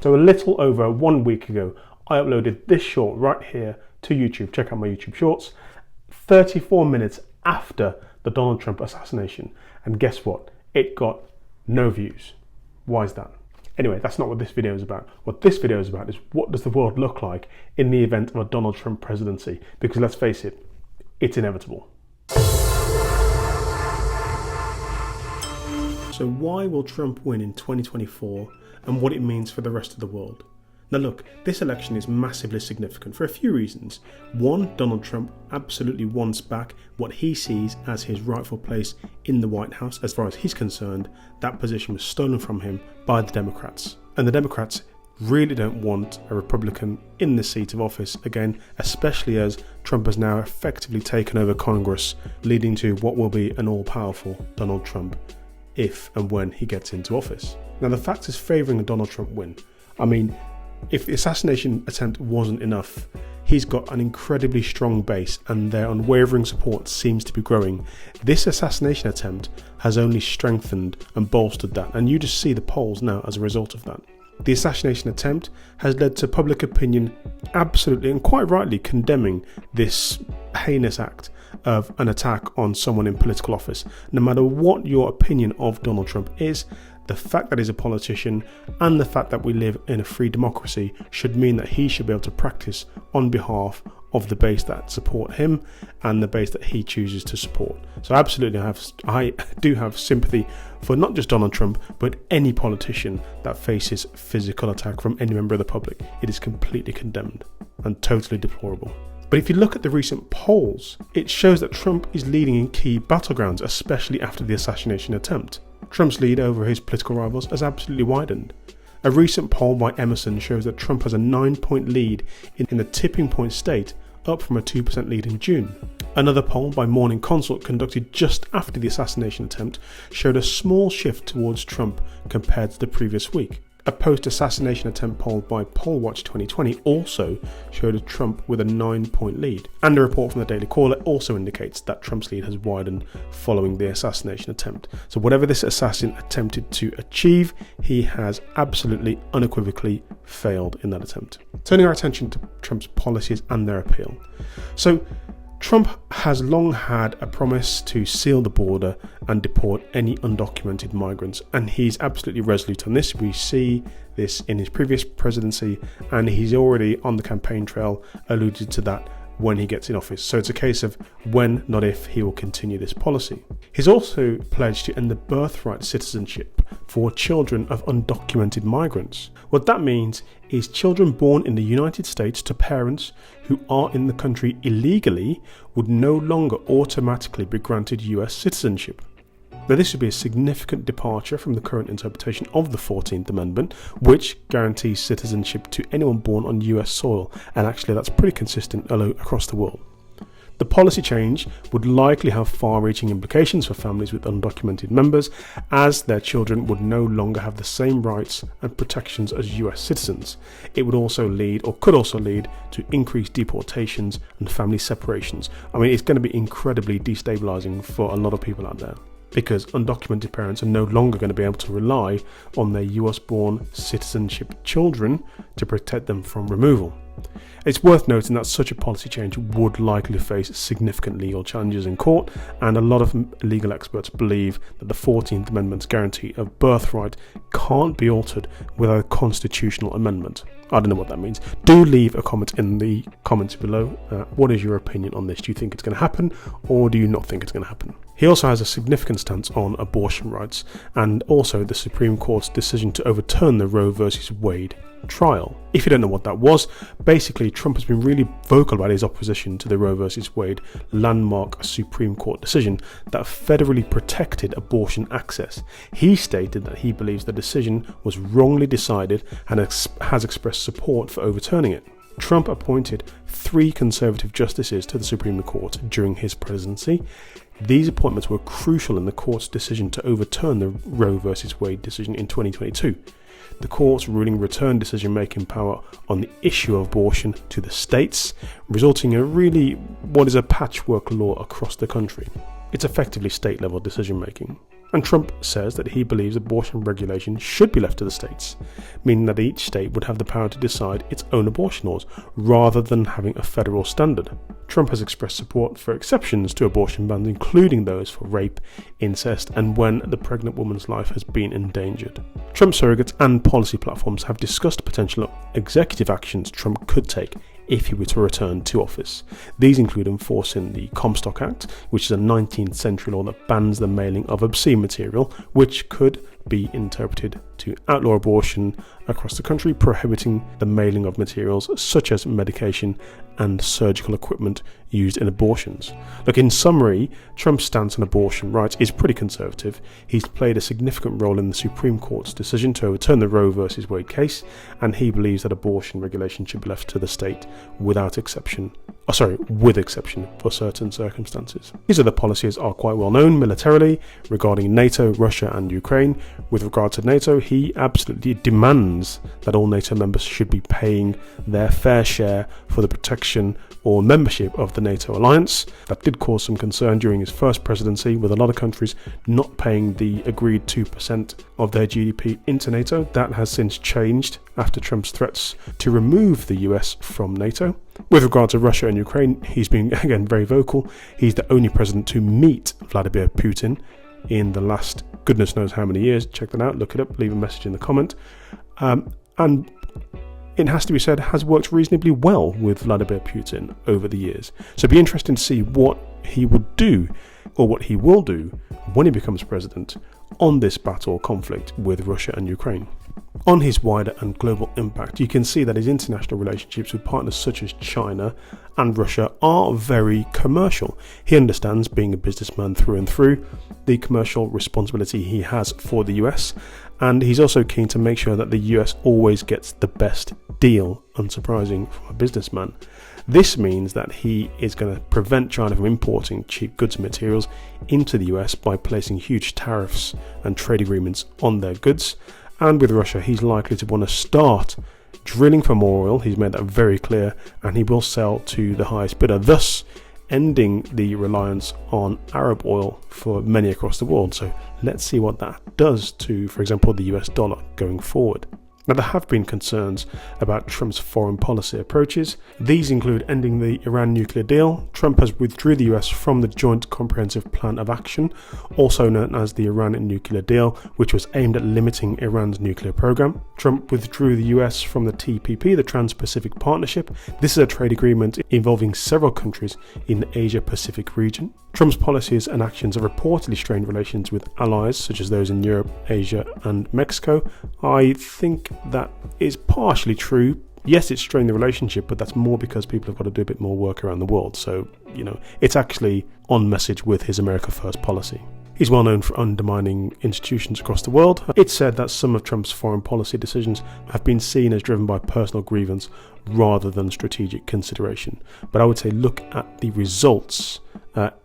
So a little over 1 week ago, I uploaded this short right here to YouTube. Check out my YouTube shorts. 34 minutes after the Donald Trump assassination. And guess what? It got no views. Why is that? Anyway, that's not what this video is about. What this video is about is what does the world look like in the event of a Donald Trump presidency? Because let's face it, it's inevitable. So why will Trump win in 2024 and what it means for the rest of the world? Now look, this election is massively significant for a few reasons. One, Donald Trump absolutely wants back what he sees as his rightful place in the White House. As far as he's concerned, that position was stolen from him by the Democrats. And the Democrats really don't want a Republican in the seat of office again, especially as Trump has now effectively taken over Congress, leading to what will be an all-powerful Donald Trump if and when he gets into office. Now the fact is favouring a Donald Trump win. I mean, if the assassination attempt wasn't enough, he's got an incredibly strong base and their unwavering support seems to be growing. This assassination attempt has only strengthened and bolstered that, and you just see the polls now as a result of that. The assassination attempt has led to public opinion absolutely and quite rightly condemning this heinous act of an attack on someone in political office. No matter what your opinion of Donald Trump is, the fact that he's a politician and the fact that we live in a free democracy should mean that he should be able to practice on behalf of the base that support him and the base that he chooses to support. So absolutely I do have sympathy for not just Donald Trump, but any politician that faces physical attack from any member of the public. It is completely condemned and totally deplorable. But if you look at the recent polls, it shows that Trump is leading in key battlegrounds, especially after the assassination attempt. Trump's lead over his political rivals has absolutely widened. A recent poll by Emerson shows that Trump has a 9-point lead in the tipping point state, up from a 2% lead in June. Another poll by Morning Consult conducted just after the assassination attempt showed a small shift towards Trump compared to the previous week. A post-assassination attempt poll by PollWatch 2020 also showed a Trump with a 9-point lead. And a report from the Daily Caller also indicates that Trump's lead has widened following the assassination attempt. So whatever this assassin attempted to achieve, he has absolutely unequivocally failed in that attempt. Turning our attention to Trump's policies and their appeal. So Trump has long had a promise to seal the border and deport any undocumented migrants, and he's absolutely resolute on this. We see this in his previous presidency, and he's already on the campaign trail alluded to that when he gets in office. So it's a case of when, not if, he will continue this policy. He's also pledged to end the birthright citizenship for children of undocumented migrants. What that means is children born in the United States to parents who are in the country illegally would no longer automatically be granted US citizenship. Now this would be a significant departure from the current interpretation of the 14th Amendment, which guarantees citizenship to anyone born on US soil, and actually that's pretty consistent across the world. The policy change would likely have far-reaching implications for families with undocumented members, as their children would no longer have the same rights and protections as US citizens. It would also lead, or could also lead, to increased deportations and family separations. I mean, it's going to be incredibly destabilising for a lot of people out there, because undocumented parents are no longer going to be able to rely on their US-born citizenship children to protect them from removal. It's worth noting that such a policy change would likely face significant legal challenges in court, and a lot of legal experts believe that the 14th Amendment's guarantee of birthright can't be altered without a constitutional amendment. I don't know what that means. Do leave a comment in the comments below. What is your opinion on this? Do you think it's going to happen, or do you not think it's going to happen? He also has a significant stance on abortion rights, and also the Supreme Court's decision to overturn the Roe versus Wade trial. If you don't know what that was, basically Trump has been really vocal about his opposition to the Roe versus Wade landmark Supreme Court decision that federally protected abortion access. He stated that he believes the decision was wrongly decided and has expressed support for overturning it. Trump appointed 3 conservative justices to the Supreme Court during his presidency. These appointments were crucial in the court's decision to overturn the Roe versus Wade decision in 2022. The court's ruling returned decision-making power on the issue of abortion to the states, resulting in what is a patchwork law across the country. It's effectively state-level decision-making. And Trump says that he believes abortion regulation should be left to the states, meaning that each state would have the power to decide its own abortion laws rather than having a federal standard. Trump has expressed support for exceptions to abortion bans, including those for rape, incest, and when the pregnant woman's life has been endangered. Trump surrogates and policy platforms have discussed potential executive actions Trump could take if he were to return to office. These include enforcing the Comstock Act, which is a 19th century law that bans the mailing of obscene material, which could be interpreted to outlaw abortion across the country, prohibiting the mailing of materials such as medication and surgical equipment used in abortions. Look, in summary, Trump's stance on abortion rights is pretty conservative. He's played a significant role in the Supreme Court's decision to overturn the Roe versus Wade case, and he believes that abortion regulation should be left to the state with exception for certain circumstances. His other policies are quite well known militarily regarding NATO, Russia and Ukraine. With regard to NATO, he absolutely demands that all NATO members should be paying their fair share for the protection or membership of the NATO alliance. That did cause some concern during his first presidency, with a lot of countries not paying the agreed 2% of their GDP into NATO. That has since changed after Trump's threats to remove the US from NATO. With regard to Russia and Ukraine, he's been, again, very vocal. He's the only president to meet Vladimir Putin in the last goodness knows how many years. Check that out, look it up, leave a message in the comment. And it has to be said, has worked reasonably well with Vladimir Putin over the years. So it'd be interesting to see what he would do, or what he will do, when he becomes president on this battle conflict with Russia and Ukraine. On his wider and global impact, you can see that his international relationships with partners such as China and Russia are very commercial. He understands, being a businessman through and through, the commercial responsibility he has for the US, and he's also keen to make sure that the US always gets the best deal, unsurprising from a businessman. This means that he is going to prevent China from importing cheap goods and materials into the US by placing huge tariffs and trade agreements on their goods. And with Russia, he's likely to want to start drilling for more oil. He's made that very clear, and he will sell to the highest bidder, thus ending the reliance on Arab oil for many across the world. So let's see what that does to, for example, the US dollar going forward. Now, there have been concerns about Trump's foreign policy approaches. These include ending the Iran nuclear deal. Trump has withdrew the US from the Joint Comprehensive Plan of Action, also known as the Iran nuclear deal, which was aimed at limiting Iran's nuclear program. Trump withdrew the US from the TPP, the Trans-Pacific Partnership. This is a trade agreement involving several countries in the Asia-Pacific region. Trump's policies and actions have reportedly strained relations with allies such as those in Europe, Asia and Mexico. I think that is partially true. Yes, it's strained the relationship, but that's more because people have got to do a bit more work around the world. So, it's actually on message with his America First policy. He's well known for undermining institutions across the world. It's said that some of Trump's foreign policy decisions have been seen as driven by personal grievance rather than strategic consideration. But I would say look at the results.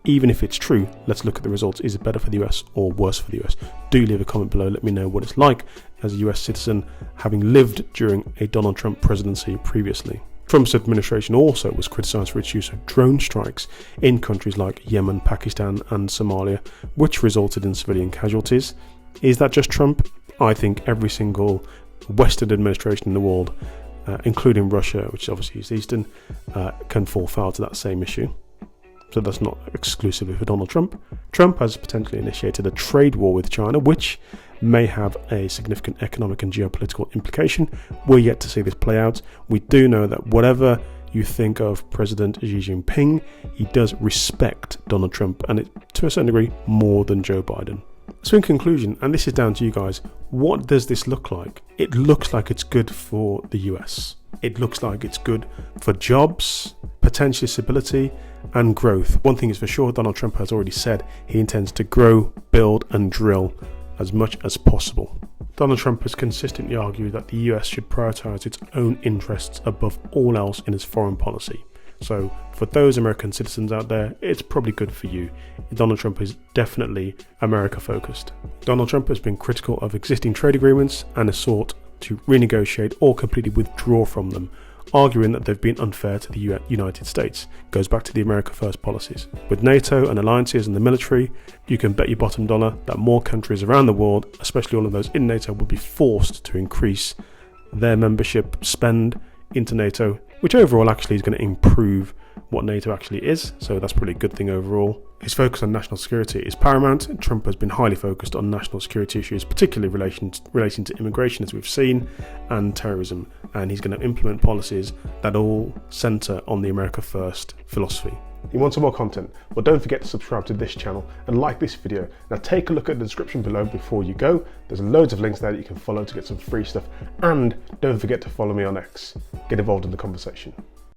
Even if it's true, let's look at the results. Is it better for the US or worse for the US? Do leave a comment below. Let me know what it's like as a US citizen, having lived during a Donald Trump presidency previously. Trump's administration also was criticised for its use of drone strikes in countries like Yemen, Pakistan and Somalia, which resulted in civilian casualties. Is that just Trump? I think every single Western administration in the world, including Russia, which obviously is Eastern, can fall foul to that same issue. So that's not exclusively for Donald Trump. Trump has potentially initiated a trade war with China, which may have a significant economic and geopolitical implication. We're yet to see this play out. We do know that whatever you think of President Xi Jinping, he does respect Donald Trump, and to a certain degree more than Joe Biden. So in conclusion, and this is down to you guys, what does this look like? It looks like it's good for the US. It looks like it's good for jobs, potentially stability and growth. One thing is for sure, Donald Trump has already said he intends to grow, build and drill as much as possible. Donald Trump has consistently argued that the US should prioritise its own interests above all else in its foreign policy. So for those American citizens out there, it's probably good for you. Donald Trump is definitely America focused. Donald Trump has been critical of existing trade agreements and has sought to renegotiate or completely withdraw from them. arguing that they've been unfair to the United States. Goes back to the America First policies. With NATO and alliances and the military, you can bet your bottom dollar that more countries around the world, especially all of those in NATO, will be forced to increase their membership spend into NATO, which overall actually is going to improve what NATO actually is, so that's probably a good thing overall. His focus on national security is paramount. Trump has been highly focused on national security issues, particularly relating to immigration, as we've seen, and terrorism, and he's going to implement policies that all centre on the America First philosophy. You want some more content? Well, don't forget to subscribe to this channel and like this video. Now take a look at the description below before you go. There's loads of links there that you can follow to get some free stuff, and don't forget to follow me on X. Get involved in the conversation.